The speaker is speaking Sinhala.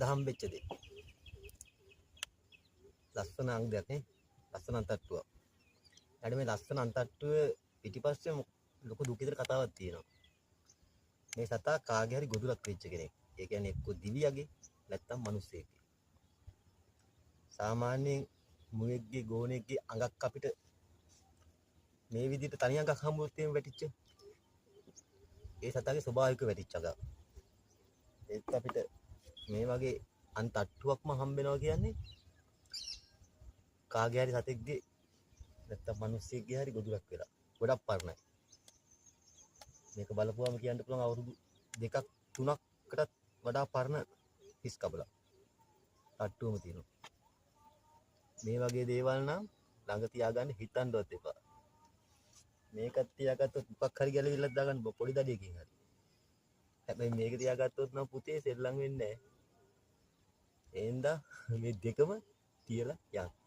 හම්බෙච්ච දේ. ලස්සන අංගයක් නේ. ලස්සන අන්තට්ටුවක්. ඊට මේ ලස්සන අන්තට්ටුවේ පිටිපස්සේ ලොකු දුකිතර කතාවක් තියෙනවා. මේ සතා කාගේ හරි ගොදුරක් වෙච්ච කෙනෙක්. ඒ කියන්නේ එක්ක දිවියගේ නැත්තම් මිනිස්සෙක්ගේ. සාමාන්‍යයෙන් මුවෙක්ගේ ගෝණෙක්ගේ අඟක් අපිට මේ විදිහට තනි අඟක් හම්බුත් එහෙම වැටිච්ච. ඒ සතාගේ ස්වභාවික වැටිච්ච අඟක්. ඒත් අපිට මේ වගේ අන්තට්ටුවක්ම හම්බෙනවා කියන්නේ කාගේ හරි සතෙක්ගේ නැත්තම් මිනිස්සෙක්ගේ හරි ගොදුරක් වෙලා. ගොඩක් පරණයි. මේක බලපුවම කියන්න පුළුවන් අවුරුදු 2ක් 3කටත් වඩා පරණ හිස් කබලක්. තට්ටුවම තියෙනවා. මේ වගේ දේවල් නම් ළඟ තියාගන්න හිතන්නවත් එපා. මේකත් තියාගත්තොත් මොකක් හරි ගැලවිල්ලක් දාගන්න පොඩි දඩියකින් හරි. හැබැයි මේක තියාගත්තොත් නම් පුතේ සෙල්ලම් වෙන්නේ නැහැ. එහෙනම් මේ දෙකම තියලා යන්න.